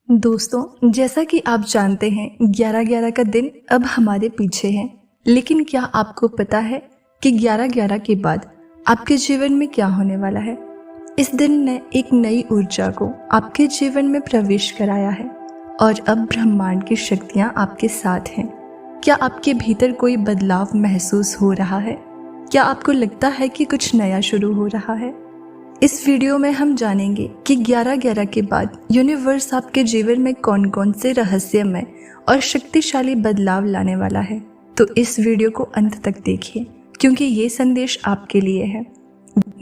दोस्तों, जैसा कि आप जानते हैं 11/11 का दिन अब हमारे पीछे है। लेकिन क्या आपको पता है कि 11/11 के बाद आपके जीवन में क्या होने वाला है? इस दिन ने एक नई ऊर्जा को आपके जीवन में प्रवेश कराया है और अब ब्रह्मांड की शक्तियां आपके साथ हैं। क्या आपके भीतर कोई बदलाव महसूस हो रहा है? क्या आपको लगता है कि कुछ नया शुरू हो रहा है? इस वीडियो में हम जानेंगे कि 11/11 के बाद यूनिवर्स आपके जीवन में कौन कौन से रहस्यमय और शक्तिशाली बदलाव लाने वाला है। तो इस वीडियो को अंत तक देखिए, क्योंकि ये संदेश आपके लिए है।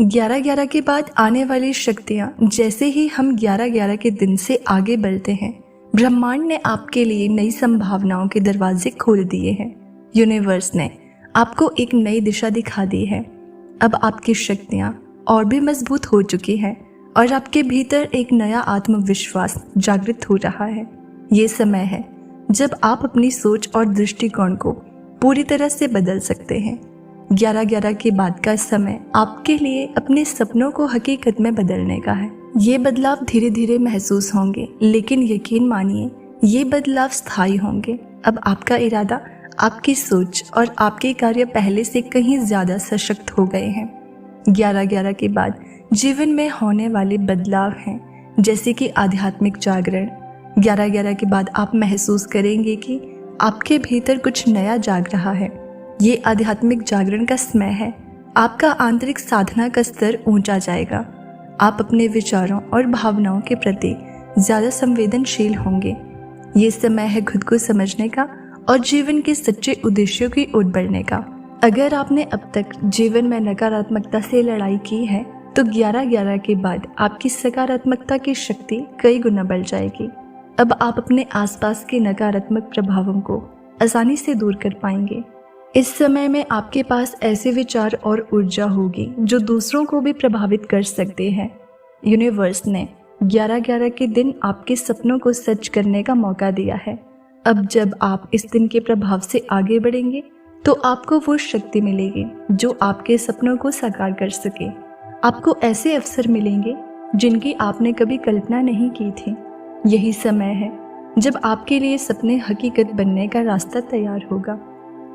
11/11 के बाद आने वाली शक्तियाँ, जैसे ही हम 11/11 के दिन से आगे बढ़ते हैं, ब्रह्मांड ने आपके लिए नई संभावनाओं के दरवाजे खोल दिए हैं। यूनिवर्स ने आपको एक नई दिशा दिखा दी है। अब आपकी शक्तियाँ और भी मजबूत हो चुकी है और आपके भीतर एक नया आत्मविश्वास जागृत हो रहा है। ये समय है जब आप अपनी सोच और दृष्टिकोण को पूरी तरह से बदल सकते हैं। 11/11 के बाद का समय आपके लिए अपने सपनों को हकीकत में बदलने का है। ये बदलाव धीरे धीरे महसूस होंगे, लेकिन यकीन मानिए ये बदलाव स्थायी होंगे। अब आपका इरादा, आपकी सोच और आपके कार्य पहले से कहीं ज्यादा सशक्त हो गए हैं। 11/11 के बाद जीवन में होने वाले बदलाव हैं, जैसे कि आध्यात्मिक जागरण। 11/11 के बाद आप महसूस करेंगे कि आपके भीतर कुछ नया जाग रहा है। ये आध्यात्मिक जागरण का समय है। आपका आंतरिक साधना का स्तर ऊंचा जाएगा। आप अपने विचारों और भावनाओं के प्रति ज्यादा संवेदनशील होंगे। ये समय है खुद को समझने का और जीवन के सच्चे उद्देश्यों की ओर बढ़ने का। अगर आपने अब तक जीवन में नकारात्मकता से लड़ाई की है, तो 11/11 के बाद आपकी सकारात्मकता की शक्ति कई गुना बढ़ जाएगी। अब आप अपने आसपास के नकारात्मक प्रभावों को आसानी से दूर कर पाएंगे। इस समय में आपके पास ऐसे विचार और ऊर्जा होगी जो दूसरों को भी प्रभावित कर सकते हैं। यूनिवर्स ने 11/11 के दिन आपके सपनों को सच करने का मौका दिया है। अब जब आप इस दिन के प्रभाव से आगे बढ़ेंगे, तो आपको वो शक्ति मिलेगी जो आपके सपनों को साकार कर सके। आपको ऐसे अवसर मिलेंगे जिनकी आपने कभी कल्पना नहीं की थी। यही समय है जब आपके लिए सपने हकीकत बनने का रास्ता तैयार होगा।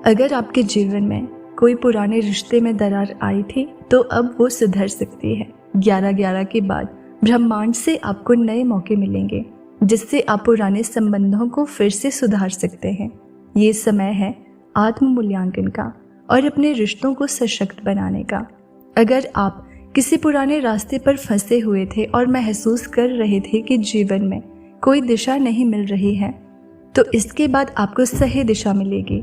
अगर आपके जीवन में कोई पुराने रिश्ते में दरार आई थी, तो अब वो सुधर सकती है। 11/11 के बाद ब्रह्मांड से आपको नए मौके मिलेंगे, जिससे आप पुराने संबंधों को फिर से सुधार सकते हैं। ये समय है आत्म मूल्यांकन का और अपने रिश्तों को सशक्त बनाने का। अगर आप किसी पुराने रास्ते पर फंसे हुए थे और महसूस कर रहे थे कि जीवन में कोई दिशा नहीं मिल रही है, तो इसके बाद आपको सही दिशा मिलेगी।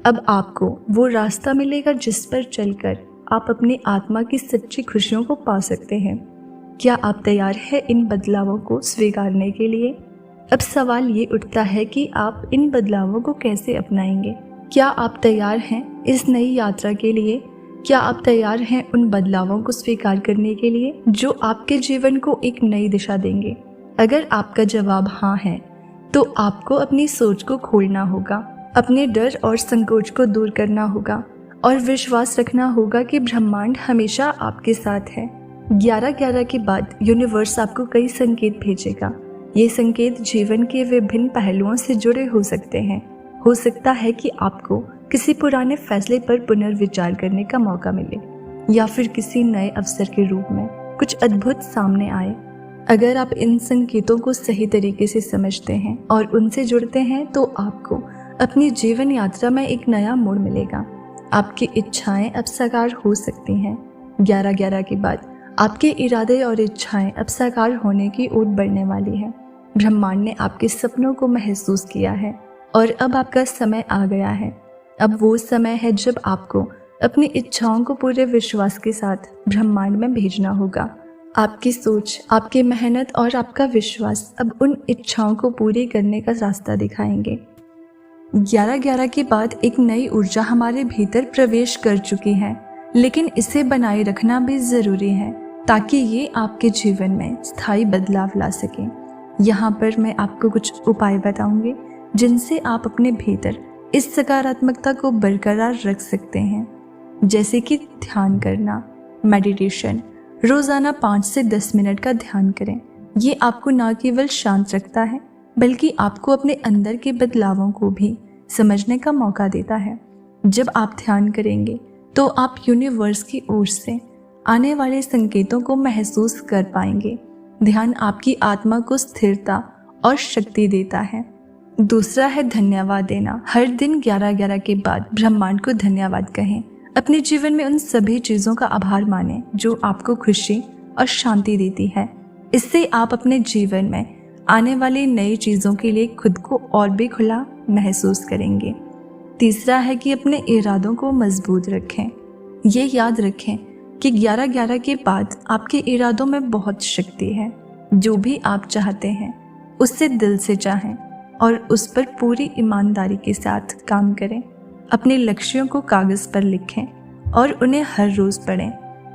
अब आपको वो रास्ता मिलेगा जिस पर चलकर आप अपनी आत्मा की सच्ची खुशियों को पा सकते हैं। क्या आप तैयार हैं इन बदलावों को स्वीकारने के लिए? अब सवाल ये उठता है कि आप इन बदलावों को कैसे अपनाएंगे। क्या आप तैयार हैं इस नई यात्रा के लिए? क्या आप तैयार हैं उन बदलावों को स्वीकार करने के लिए जो आपके जीवन को एक नई दिशा देंगे? अगर आपका जवाब हाँ है, तो आपको अपनी सोच को खोलना होगा, अपने डर और संकोच को दूर करना होगा और विश्वास रखना होगा कि ब्रह्मांड हमेशा आपके साथ है। 11/11 के बाद यूनिवर्स आपको कई संकेत भेजेगा। ये संकेत जीवन के विभिन्न पहलुओं से जुड़े हो सकते हैं। हो सकता है कि आपको किसी पुराने फैसले पर पुनर्विचार करने का मौका मिले, या फिर किसी नए अवसर के रूप में कुछ अद्भुत सामने आए। अगर आप इन संकेतों को सही तरीके से समझते हैं और उनसे जुड़ते हैं, तो आपको अपनी जीवन यात्रा में एक नया मोड़ मिलेगा। आपकी इच्छाएं अब साकार हो सकती हैं। 11/11 के बाद आपके इरादे और इच्छाएं अब साकार होने की ओर बढ़ने वाली हैं। ब्रह्मांड ने आपके सपनों को महसूस किया है और अब आपका समय आ गया है। अब वो समय है जब आपको अपनी इच्छाओं को पूरे विश्वास के साथ ब्रह्मांड में भेजना होगा। आपकी सोच, आपकी मेहनत और आपका विश्वास अब उन इच्छाओं को पूरी करने का रास्ता दिखाएंगे। 11/11 के बाद एक नई ऊर्जा हमारे भीतर प्रवेश कर चुकी है, लेकिन इसे बनाए रखना भी जरूरी है ताकि ये आपके जीवन में स्थायी बदलाव ला सके। यहाँ पर मैं आपको कुछ उपाय बताऊंगी जिनसे आप अपने भीतर इस सकारात्मकता को बरकरार रख सकते हैं, जैसे कि ध्यान करना, मेडिटेशन। रोजाना 5 से 10 मिनट का ध्यान करें। ये आपको न केवल शांत रखता है, बल्कि आपको अपने अंदर के बदलावों को भी समझने का मौका देता है। जब आप ध्यान करेंगे तो आप यूनिवर्स की ओर से आने वाले संकेतों को महसूस कर पाएंगे। ध्यान आपकी आत्मा को स्थिरता और शक्ति देता है। दूसरा है धन्यवाद देना। हर दिन 11:11 के बाद ब्रह्मांड को धन्यवाद कहें। अपने जीवन में उन सभी चीज़ों का आभार मानें जो आपको खुशी और शांति देती है। इससे आप अपने जीवन में आने वाली नई चीज़ों के लिए खुद को और भी खुला महसूस करेंगे। तीसरा है कि अपने इरादों को मजबूत रखें। ये याद रखें कि 11:11 के बाद आपके इरादों में बहुत शक्ति है। जो भी आप चाहते हैं उससे दिल से चाहें और उस पर पूरी ईमानदारी के साथ काम करें। अपने लक्ष्यों को कागज़ पर लिखें और उन्हें हर रोज़ पढ़ें।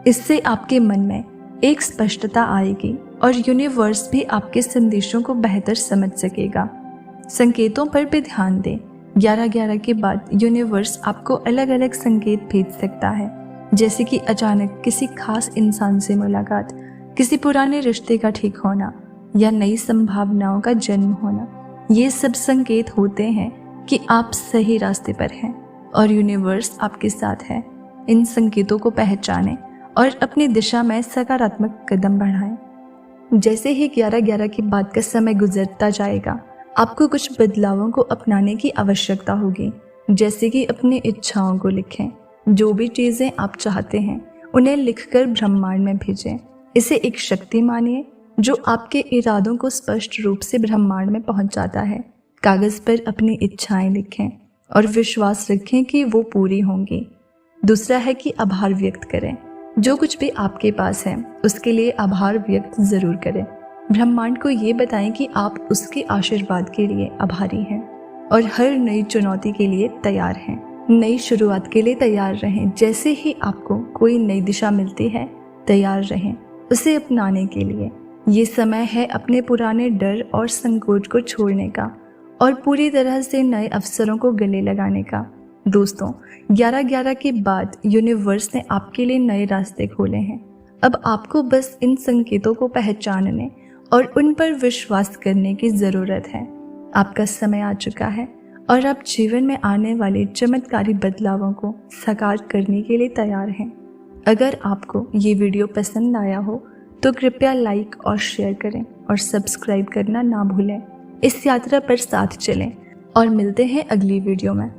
इससे आपके मन में एक स्पष्टता आएगी और यूनिवर्स भी आपके संदेशों को बेहतर समझ सकेगा। संकेतों पर भी ध्यान दें। 11:11 के बाद यूनिवर्स आपको अलग अलग संकेत भेज सकता है, जैसे कि अचानक किसी खास इंसान से मुलाकात, किसी पुराने रिश्ते का ठीक होना या नई संभावनाओं का जन्म होना। ये सब संकेत होते हैं कि आप सही रास्ते पर हैं और यूनिवर्स आपके साथ है। इन संकेतों को पहचानें और अपनी दिशा में सकारात्मक कदम बढ़ाएं। जैसे ही 11:11 के बाद का समय गुजरता जाएगा, आपको कुछ बदलावों को अपनाने की आवश्यकता होगी, जैसे कि अपनी इच्छाओं को लिखें। जो भी चीज़ें आप चाहते हैं उन्हें लिखकर ब्रह्मांड में भेजें। इसे एक शक्ति मानिए जो आपके इरादों को स्पष्ट रूप से ब्रह्मांड में पहुंचाता है। कागज़ पर अपनी इच्छाएं लिखें और विश्वास रखें कि वो पूरी होंगी। दूसरा है कि आभार व्यक्त करें। जो कुछ भी आपके पास है उसके लिए आभार व्यक्त ज़रूर करें। ब्रह्मांड को ये बताएं कि आप उसके आशीर्वाद के लिए आभारी हैं और हर नई चुनौती के लिए तैयार हैं। नई शुरुआत के लिए तैयार रहें। जैसे ही आपको कोई नई दिशा मिलती है, तैयार रहें उसे अपनाने के लिए। ये समय है अपने पुराने डर और संकोच को छोड़ने का और पूरी तरह से नए अवसरों को गले लगाने का। दोस्तों, 11:11 के बाद यूनिवर्स ने आपके लिए नए रास्ते खोले हैं। अब आपको बस इन संकेतों को पहचानने और उन पर विश्वास करने की ज़रूरत है। आपका समय आ चुका है और आप जीवन में आने वाले चमत्कारी बदलावों को साकार करने के लिए तैयार हैं। अगर आपको ये वीडियो पसंद आया हो तो कृपया लाइक और शेयर करें और सब्सक्राइब करना ना भूलें। इस यात्रा पर साथ चलें और मिलते हैं अगली वीडियो में।